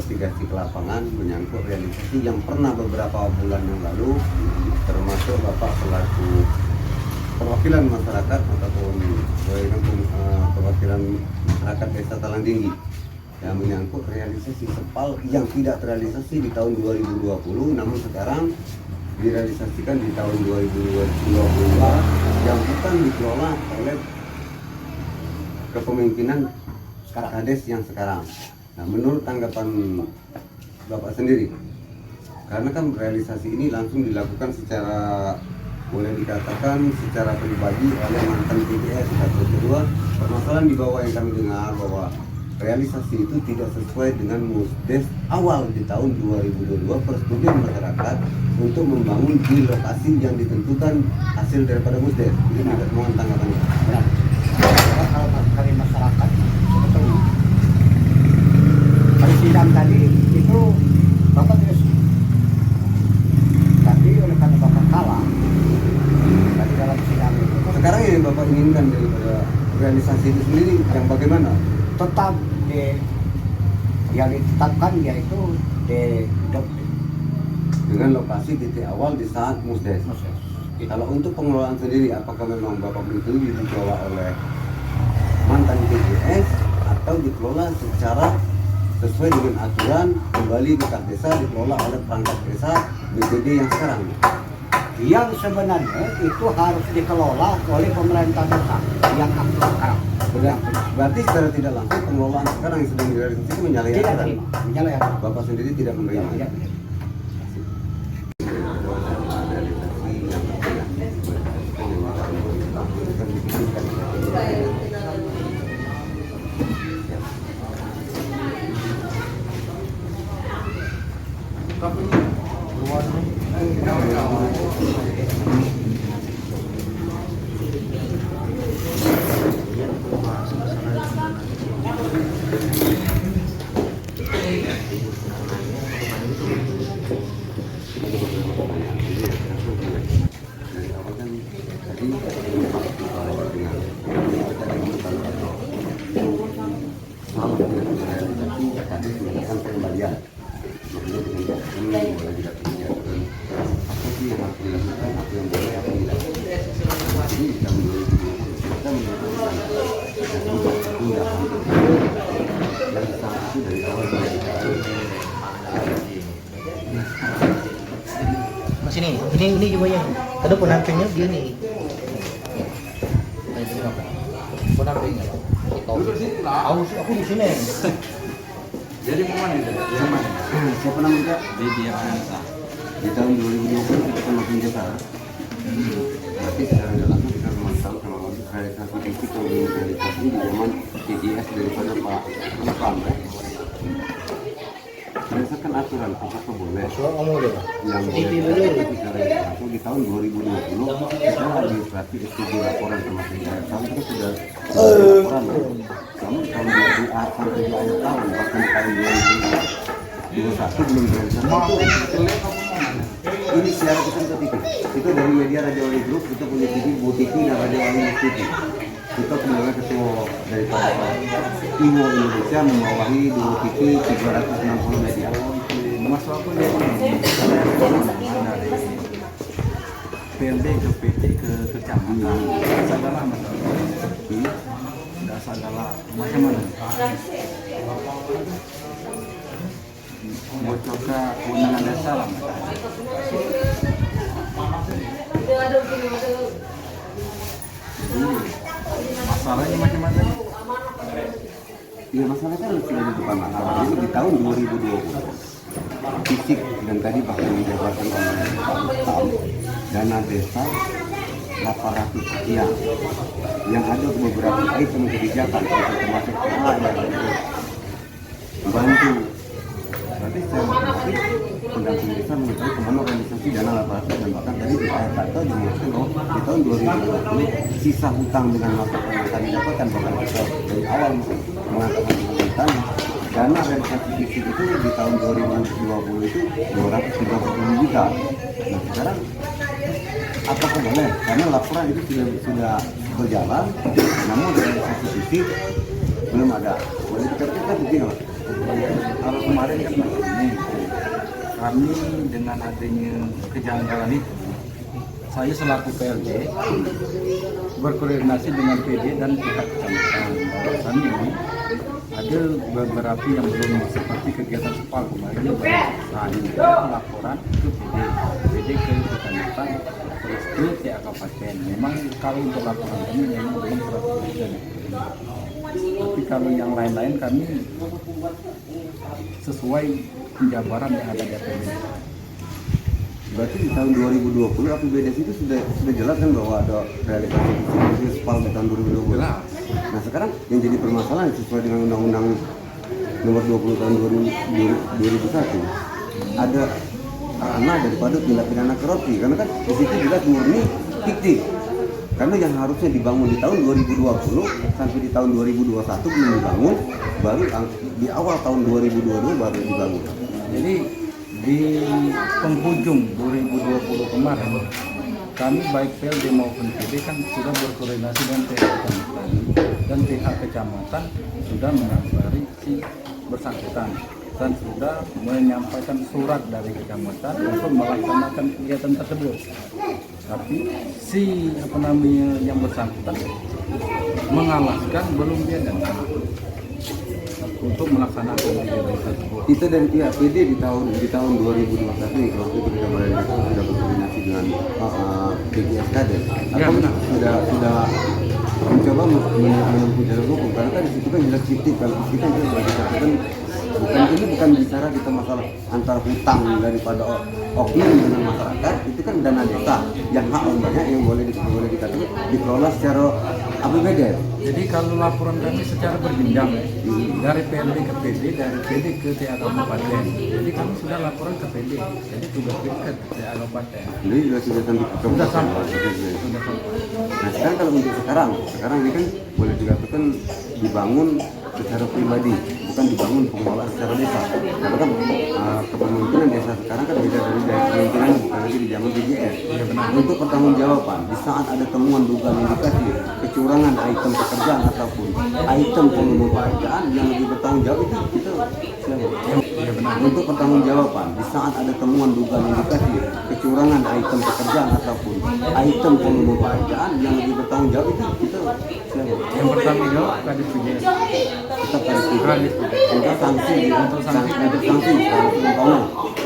investigasi ke lapangan menyangkut realisasi yang pernah beberapa bulan yang lalu, termasuk Bapak selaku perwakilan masyarakat ataupun perwakilan masyarakat Desa Talang Tinggi yang menyangkut realisasi SEPAL yang tidak terrealisasi di tahun 2020, namun sekarang direalisasikan di tahun 2022 yang bukan dikelola oleh kepemimpinan Kades yang sekarang. Nah, menurut tanggapan Bapak sendiri, karena kan realisasi ini langsung dilakukan secara, boleh dikatakan secara pribadi oleh mantan PJS. Satu kedua, permasalahan di bawah yang kami dengar bahwa realisasi itu tidak sesuai dengan musdes awal di tahun 2022 persetujuan masyarakat untuk membangun di lokasi yang ditentukan hasil daripada musdes. Ini tidak mohon tanggapannya. Ya. Kalau kali masyarakat sebetulnya kali sidang tadi itu Bapak tidak setuju. Tapi oleh karena Bapak kalah tadi dalam sidang itu Sekarang yang Bapak inginkan daripada realisasi itu sendiri yang bagaimana? tetap yang ditetapkan yaitu di Dengan lokasi titik awal di saat musdes. Kalau untuk pengelolaan sendiri, apakah memang Bapak menyetujui dikelola oleh mantan PJS atau dikelola secara sesuai dengan aturan kembali ke kas desa dikelola oleh perangkat desa BPD yang sekarang? yang sebenarnya itu harus dikelola oleh pemerintah desa yang aktif sekarang. Berarti secara tidak langsung pengelolaan sekarang yang sedang direalisasi menyalahi Tidak aturan. terima, menyalahi aturan. Bapak sendiri tidak menerima. Tidak terima. Mas ini juga ya. Ada penampingnya dia nih. Penampingnya. Aku di sini. Jadi kemana itu? Yang mana? Siapa namanya? Dia Ananta. Di tahun 2020 kita makin desa. Berarti secara tidak langsung kita memantau sama untuk realisasi fisik atau realisasi di zaman PJS daripada Pak Pamre. Berdasarkan aturan apakah boleh yang boleh secara langsung di tahun 2020 kita administrasi SPG laporan sama PJS. Kami itu sudah laporan. Namun tahun 2020 sampai di akhir tahun bahkan tahun 2021 belum realisasi. Ini siaran kita ke TV. Itu dari media Radio Wali Group, kita punya TV, Bu TV dan Radio Wali TV. Kita kemudian ketua daripada Timur Indonesia membawahi Dua TV 360 media. Masalah pun dia dari PLD ke PT ke kecamatan. Segala masalah. Tidak segala macam mana. Bocor ke kewenangan desa lah. Masalahnya macam-macam. Iya, masalah kan sudah di depan mata. Jadi di tahun 2020 fisik dan tadi bahkan dijabarkan oleh Pak Ustaz, dana desa 800 sekian yang ada beberapa item kebijakan termasuk ada bantu. Berarti saya otomatis pendamping desa mengetahui kemana organisasi dana 800 dan bahkan tadi di akhir kata dimaksudkan bahwa di tahun 2020 sisa hutang dengan laporan yang kami dapatkan bahkan kita dari awal mengatakan hutang dana realisasi fisik itu di tahun 2020 itu 230 juta. Nah sekarang apakah boleh? Karena laporan itu sudah berjalan, namun realisasi fisik belum ada. Boleh dikatakan begini, Pak. Kalau kemarin kan begini, kami dengan adanya kejanggalan itu, saya selaku PLD berkoordinasi dengan PD dan pihak kecamatan bahwasannya ini ada beberapa yang belum seperti kegiatan SPAL kemarin ini baru selesai laporan ke PD ke kecamatan terus ke TA kabupaten. Memang kalau untuk laporan ini memang belum 100%. Tapi kalau yang lain-lain kami sesuai penjabaran yang ada di APBD. Berarti di tahun 2020 APBD itu sudah jelas kan bahwa ada realisasi visi SPAL di tahun 2020. Jelas. Nah sekarang yang jadi permasalahan sesuai dengan Undang-Undang Nomor 20 tahun 2001 ada ranah daripada tindak pidana korupsi, karena kan di situ jelas murni fiktif. Karena yang harusnya dibangun di tahun 2020 sampai di tahun 2021 belum dibangun, baru di awal tahun 2022 baru dibangun. Jadi di penghujung 2020 kemarin kami baik PLD maupun PD kan sudah berkoordinasi dengan pihak kecamatan dan pihak kecamatan sudah mengabari si bersangkutan dan sudah menyampaikan surat dari kecamatan untuk melaksanakan kegiatan tersebut. Tapi si yang bersangkutan mengalaskan belum dia datang untuk melaksanakan kegiatan tersebut. Kita dari pihak PD di tahun 2021 ini kalau kita sudah berkoordinasi dengan PGS Kader. Ya, benar. Sudah mencoba menempuh jalur hukum, karena kan di situ kan jelas fiktif. Kalau kita bukan bicara kita masalah antara hutang daripada oknum dengan masyarakat, itu kan dana desa yang hak banyak yang boleh dikatakan dikelola secara APBD. Jadi kalau laporan kami secara berjenjang dari PLD ke PD, dari PD ke TA kabupaten. Jadi kami sudah laporan ke PD, jadi tugas PD ke TA kabupaten. Jadi sudah sampai ke Sudah sampai. Nah sekarang kalau untuk sekarang ini kan boleh dikatakan dibangun secara pribadi, bukan dibangun pengelolaan secara desa. Karena kan kepemimpinan desa sekarang kan beda dari kepemimpinan bukan lagi di zaman PJS. Untuk pertanggungjawaban di saat ada temuan dugaan indikasi kecurangan item pekerjaan ataupun item pengembangan pekerjaan yang lebih bertanggung jawab itu kita siapa? Untuk pertanggungjawaban di saat ada temuan dugaan indikasi kecurangan item pekerjaan ataupun item pengembangan pekerjaan yang lebih bertanggung jawab itu kita siapa? Yang bertanggung jawab Kadis PJS. Kita untuk sanksi umpama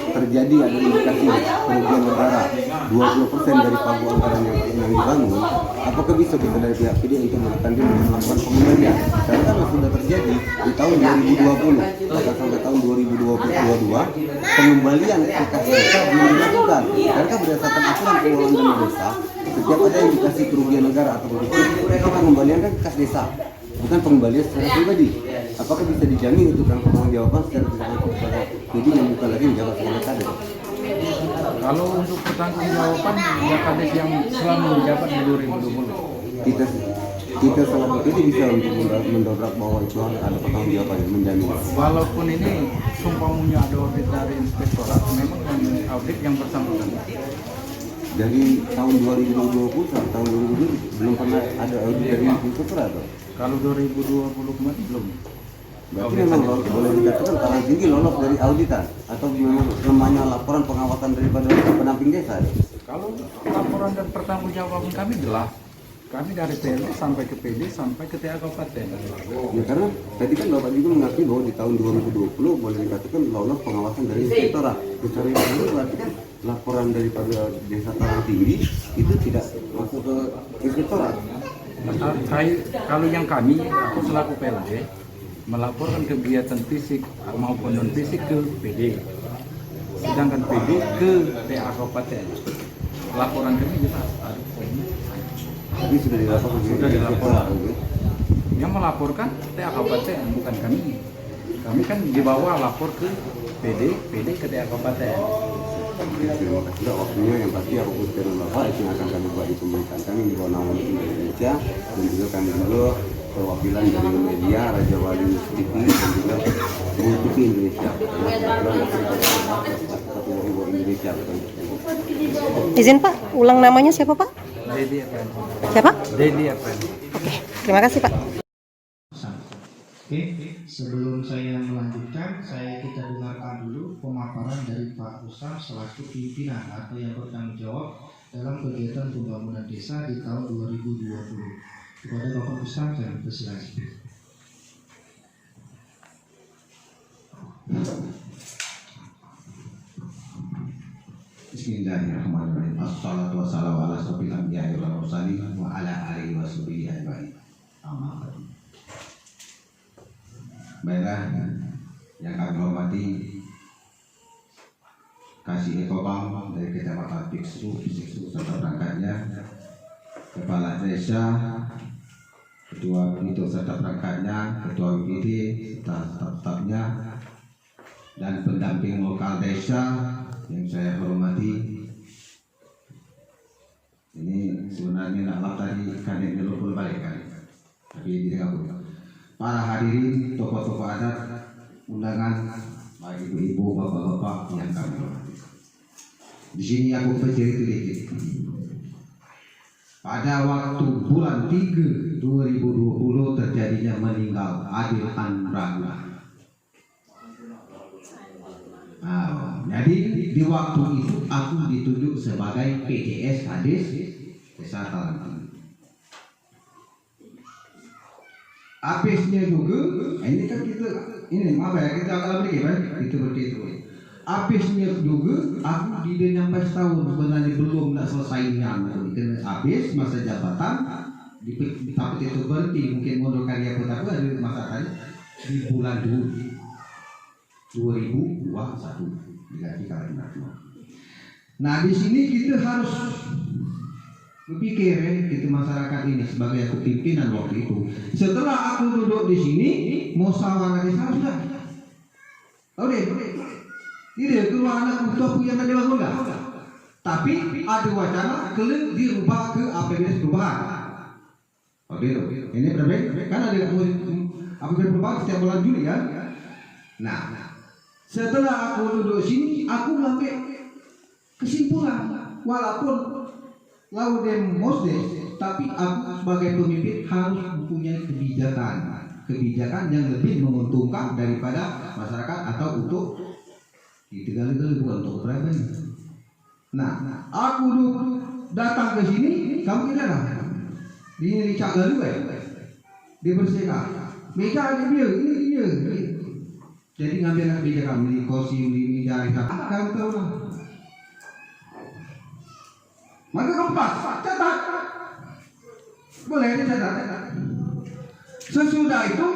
terjadi ada indikasi kerugian negara 20% dari pagu anggaran yang dibangun, apakah bisa kita dari pihak PD untuk menekan dia melakukan pengembalian? Karena kan sudah terjadi di tahun 2020 bahkan sampai tahun 2022 pengembalian kas desa belum dilakukan. Karena kan berdasarkan aturan pengelolaan dana desa, setiap ada indikasi kerugian negara atau itu pengembalian kan kas desa, bukan pengembalian secara pribadi. Apakah bisa dijamin untuk pertanggungjawaban secara tidak langsung kepada PD yang bukan lagi menjabat sebagai kader? Kalau untuk pertanggungjawaban ya Kadis yang selama menjabat di 2020. Kita selaku PD bisa untuk mendobrak bahwa itu harus ada pertanggungjawaban yang menjamin. Walaupun ini sumpahnya ada audit dari inspektorat, memang yang audit yang bersangkutan. Dari tahun 2020 sampai tahun 2020 belum pernah ada audit dari inspektorat atau? Kalau 2020 kemarin belum. Berarti memang boleh dikatakan kalah tinggi lolos dari auditan atau memang lemahnya laporan pengawasan daripada pendamping desa? Kalau laporan dan pertanggungjawaban kami jelas. Kami dari PLD sampai ke PD sampai ke TA kabupaten. Ya karena tadi kan Bapak juga mengakui bahwa di tahun 2020 boleh dikatakan lolos pengawasan dari inspektorat. Secara itu berarti kan laporan daripada desa Karang Tinggi itu tidak masuk ke inspektorat. Kalau yang kami, aku selaku PLD melaporkan kegiatan fisik maupun non fisik ke PD, sedangkan PD ke TA kabupaten. Laporan kami jelas ada poinnya. Tapi sudah dilaporkan. Sudah dilaporkan. Yang melaporkan TA kabupaten bukan kami. Kami kan dibawa lapor ke PD ke TA kabupaten. Terima kasih sudah waktunya. Yang pasti aku ucapkan Bapak itu yang akan kami buat di pemerintahan kami di bawah naungan Indonesia, dan juga kami dulu perwakilan dari media Raja Wali TV dan juga Bung TV Indonesia. Indonesia. Izin Pak, ulang namanya siapa Pak? Dedi Effendi. Siapa? Dedi Effendi. Oke, terima kasih Pak. Oke, Sebelum saya melanjutkan, kita dengarkan dulu pemaparan dari Pak Usam selaku pimpinan atau yang bertanggung jawab dalam kegiatan pembangunan desa di tahun 2020. Kepada Bapak Usam saya persilakan. Bismillahirrahmanirrahim. Assalatu wassalamu ala asyrofil anbiya'i wal mursalin wa ala alihi wa sahbihi ajma'in. Amma ba'du. Baiklah, yang kami hormati Kasih Ekobam dari Kecamatan Piksu serta perangkatnya, Kepala Desa, Ketua Pintu serta perangkatnya, Ketua WPD serta staf-stafnya, dan pendamping lokal desa yang saya hormati. Ini sebenarnya nak tadi kan yang dulu balik kan, tapi tidak aku. Para hadirin, tokoh-tokoh adat, undangan, baik ibu-ibu, bapak-bapak yang kami hormati. Di sini aku bercerita sedikit. Pada waktu bulan 3 2020 terjadinya meninggal Adil Anraga. Jadi di waktu itu aku ditunjuk sebagai PJS Kadis Desa Talanting. Habisnya juga, ini kan kita akan beri kan, kita berkait. Habisnya juga, aku tidak nyampe setahun sebenarnya belum nak selesainya. Kita habis masa jabatan, tapi itu berhenti mungkin mundurkan dia pun ada masa tadi di bulan 2021 diganti kalender. Nah di sini kita harus berpikir kita masyarakat ini sebagai aku pimpinan waktu itu. Setelah aku duduk di sini, musyawarah desa sudah. Tidak keluar anak untuk aku yang ada bangun. Tapi ada wacana kelak dirubah ke APBD perubahan. Oke, ini berapa? Kan ada APBD perubahan setiap bulan Juli ya. Nah, setelah aku duduk sini, aku sampai kesimpulan walaupun Laudem Mosdes, tapi aku sebagai pemimpin harus mempunyai kebijakan yang lebih menguntungkan daripada masyarakat atau untuk ditinggal-tinggal bukan untuk pribadi. Nah, aku datang ke sini, kamu tidak lah. Ini dicak galu dibersihkan. Mereka ini dia. Jadi ngambil kebijakan beli kursi, beli jari, kamu tahu lah. Maka keempat, catat. Boleh dicatat. Sesudah itu,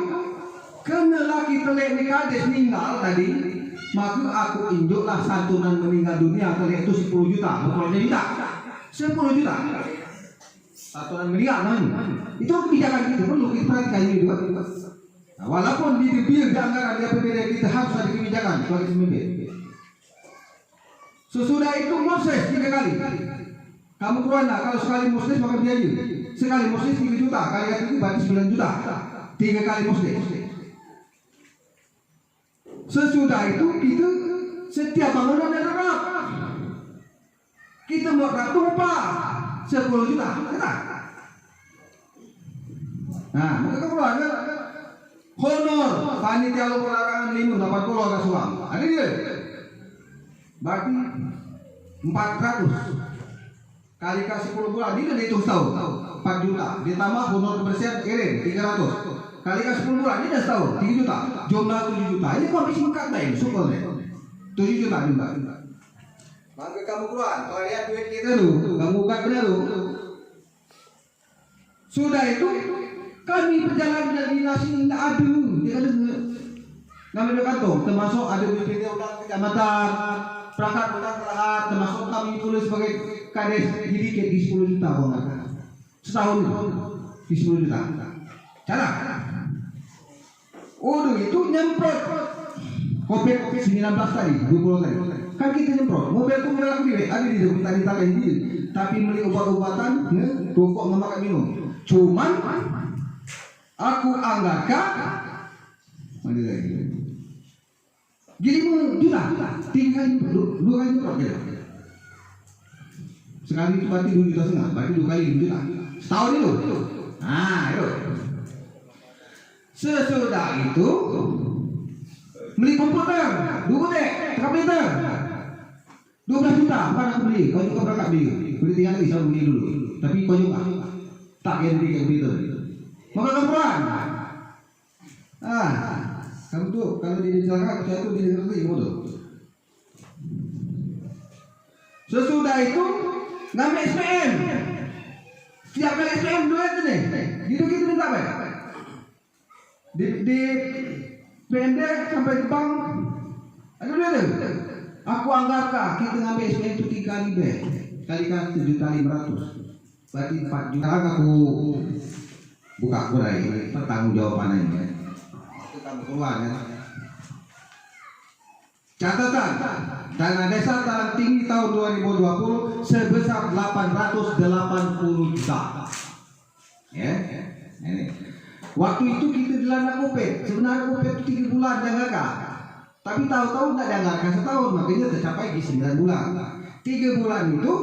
karena laki telik ni kades meninggal tadi, maka aku injuklah santunan meninggal dunia telik itu 10 juta. Betul tidak? 10 juta. Santunan meninggal itu kebijakan kita perlu kita perhatikan ini juga. Nah, walaupun di biar anggaran di APBD kita harus ada kebijakan sebagai pemimpin. Sesudah itu Moses 3 kali. Kamu keluar nak, kalau sekali muslim maka biaya. Sekali muslim 3 juta, kali itu berarti 9 juta. 3 kali muslim. Sesudah itu kita setiap bangunan ada rap. Kita mau rap upah 10 juta. Nah, maka keluar honor panitia lo pelarangan 5 dapat pulau ke suam. Ada dia. Berarti 400 kali kasih 10 bulan ini dihitung setahun 4 juta ditambah honor kebersihan kirim 300 kali kasih 10 bulan ini dah setahun 3 juta jumlah 7 juta ini kondisi singkat lain syukur 7 juta juga. Maka kamu keluar kalau lihat duit kita dulu kamu bukan benar dulu. Sudah itu kami berjalan dari nasi tidak ada dia ada namanya kantong termasuk ada BPD undang kecamatan perangkat undang kelurahan termasuk kami tulis sebagai kades dikit di 10 juta setahun di 10 juta cara itu nyemprot COVID 19 tadi 20 tadi kan kita nyemprot mobil itu mereka sendiri ada di tadi ini tapi beli obat-obatan rokok memakai minum cuman aku anggarkan mana lagi jadi juta 3 kali 2 kali nyemprot ya. Sekali itu berarti 2,5 juta, berarti 2 kali 2 juta setahun itu. Nah itu Sesudah itu beli komputer, 2 dek, komputer 12 juta, bukan aku beli, kau juga berangkat beli 3 kali, saya beli dulu, tapi kau juga tak yang beli komputer. Maka keperluan, kamu tuh kalau dibicarakan saya tuh didengar bodoh. Sesudah itu ngambil SPM, setiap kali SPM duit tu nih, gitu minta apa? Di PND sampai ke bank ada duit tu. Aku anggarkan kita ngambil SPM itu 3 kali be, kalikan 7.500, berarti 4 juta. Sekarang aku buka kurai pertanggungjawabannya. Itu kamu keluar ya. Catatan, dana desa talang tinggi tahun 2020 sebesar 880 juta. Ya, ini. Waktu itu kita dilanda COVID. Sebenarnya COVID itu 3 bulan dianggarkan. Tapi tahu-tahu tidak dianggarkan setahun, makanya tercapai di 9 bulan. 3 bulan itu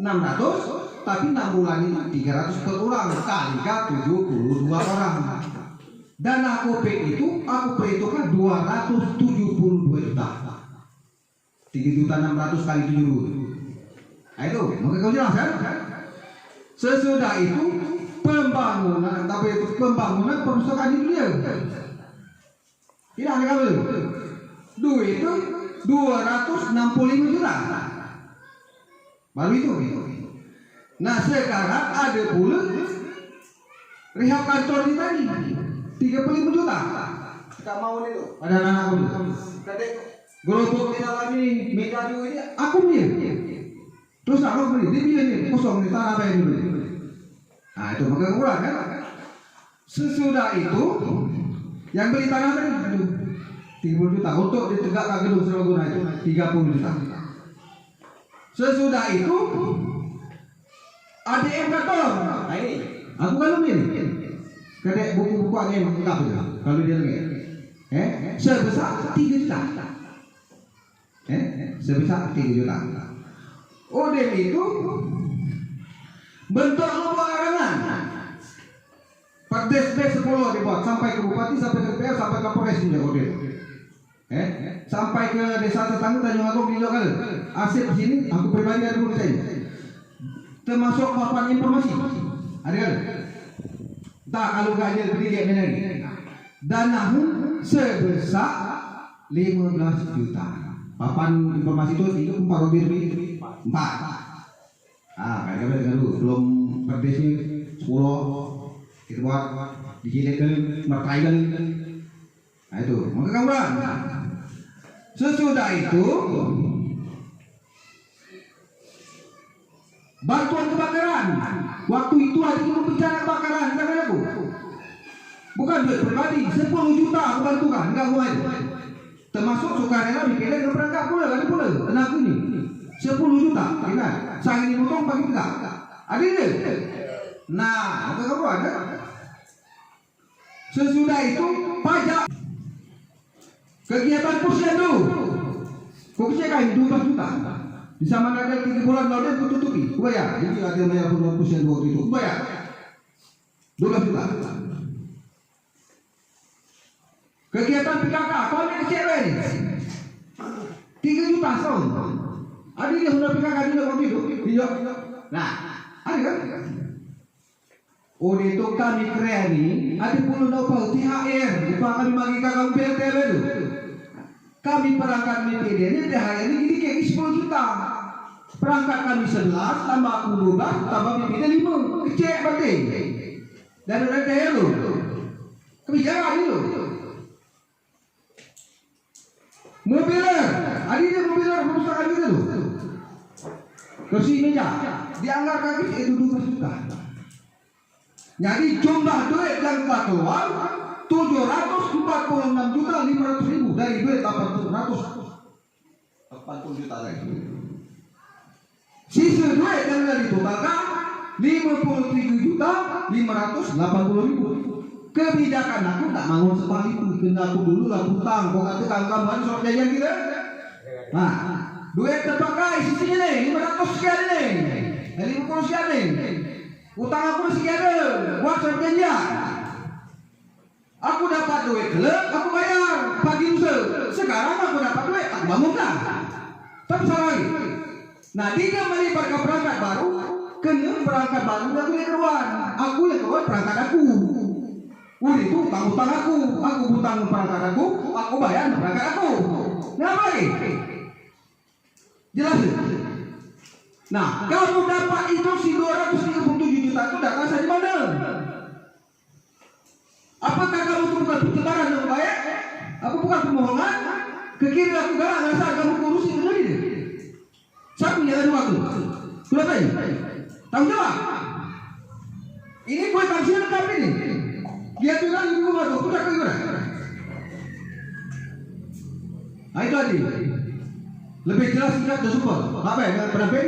600, tapi 6 bulan itu 300 per orang, kalikan 72 orang. Dana COVID itu aku perhitungkan 272 juta. 3.600 kali 7. Nah itu, maka kau jelas kan? Sesudah itu pembangunan, tapi itu pembangunan perpustakaan itu dia. Tidak ada kamu. Duit itu 265 juta. Baru itu. Nah sekarang ada pula rehab kantor ini tadi 35 juta. Kita mau itu. Ada anak aku. Kadek gerobak di dalam ini, meja juga ini aku punya. Terus aku beli, dia ini kosong di tanah apa ini beli. Nah itu maka kurang kan. Sesudah itu yang beli tanah tadi 30 juta untuk ditegakkan gedung serbaguna itu 30 juta. Sesudah itu ADM kantor. Nah ini aku kalau beli kadek buku-buku ADM lengkap juga kalau dia lagi. Sebesar 3 juta. Sebesar 3 juta. ODM itu bentuk lubang arangan. Perdes 10 dibuat sampai ke bupati, sampai ke DPR, sampai ke Polres punya ODM. Sampai ke desa tetangga Tanjung Agung di lokal. Arsip di sini aku pribadi ada dulu saya. Termasuk papan informasi. Ada kan? Tak kalau gajah beri kayak mana ni. Dana sebesar 15 juta. Papan informasi itu 4 lebih 4. Kadang-kadang dulu belum perdesnya 10 kita buat dijilidkan mertaikan. Nah itu maka kawan. Sesudah itu bantuan kebakaran. Waktu itu hari itu bencana kebakaran, jangan aku. Bukan duit pribadi, 10 juta aku bantukan, enggak mau itu. Termasuk sukarela mikirnya ke perangkat pula, ada pula. Anak ini 10 juta, ingat. Sang ini potong bagi enggak. Ada ini. Nah, apa kamu ada? Sesudah itu pajak. Kegiatan posyandu. Fokusnya kain 12 juta. Di sama ada 3 bulan lalu itu tutupi. Bayar. Jadi ada bayar posyandu waktu itu. Bayar. 12 juta. Kegiatan PKK, kau ni kecil ni. 3 juta tahun. Ada dia sudah PKK dia waktu itu. Nah, ada kan? Oleh itu kami keren ni, ada puluh nopal THR. Lepas kami bagi kakak PLTB tu. Kami perangkat MPD ni THR ni jadi kayak 10 juta. Perangkat kami 11, tambah aku 12, tambah MPD 5. Kecil berarti. Dan ada THR tu. Kebijakan itu. Mobiler, ada dia mobiler perpustakaan kita tu. Kursi meja, dianggarkan itu 12 juta. Jadi jumlah duit yang telah keluar 746.500.000 dari duit 880 juta lagi. Sisa duit yang telah ditotalkan 53.580.000. Kebijakan aku tak bangun sekali itu, kena aku dulu lah hutang. Kau kata kawan-kawan soal jajan kita. Nah, duit terpakai sisinya ni 500 sekian ni, 50 sekian ni. Hutang aku masih ada, buat soal jajan. Aku dapat duit kelak, aku bayar pagi lusa. Sekarang aku dapat duit, aku bangunkan. Tapi salah lagi. Nah, dia melibatkan perangkat baru, kena perangkat baru yang boleh keluar. Aku yang keluar perangkat aku. Udah itu utang-utang aku hutang perangkat aku bayar perangkat aku. Nah, apa lagi? Jelas? Nah, kamu dapat instruksi 237 juta itu datang dari mana? Apakah kamu itu bukan pertukaran yang baik? Aku bukan pemohongan. Ke kiri aku galak, asal kamu kurusi itu lagi. Siapa yang ada waktu? Sudah tahu? Tanggung jawab. Ini kue tafsir lengkap ini. Dia bilang ibu waktu, sudah ke gimana? Nah itu tadi. Lebih jelas tidak tersupport. Apa ya? Dengan penampil?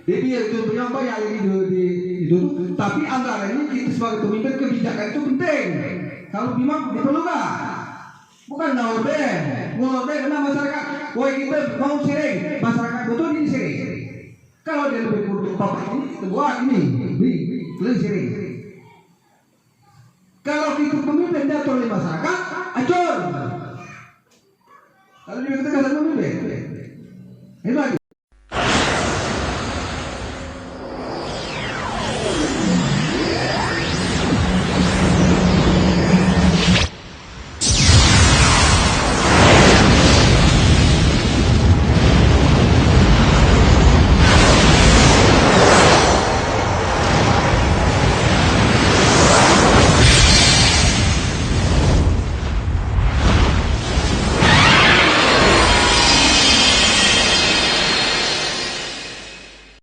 Dia itu penyampaian yang itu. Tapi anggaran ini kita sebagai pemimpin kebijakan itu penting. Kalau memang diperlukan. Bukan naudeh. Naudeh karena masyarakat. Wah kita mau sering. Masyarakat butuh ini sering. Kalau dia lebih butuh topik ini, buat ini. Lebih sering. Kalau kita pemimpin diatur oleh masyarakat, acur. Kalau dia katakan pemimpin. Itu lagi.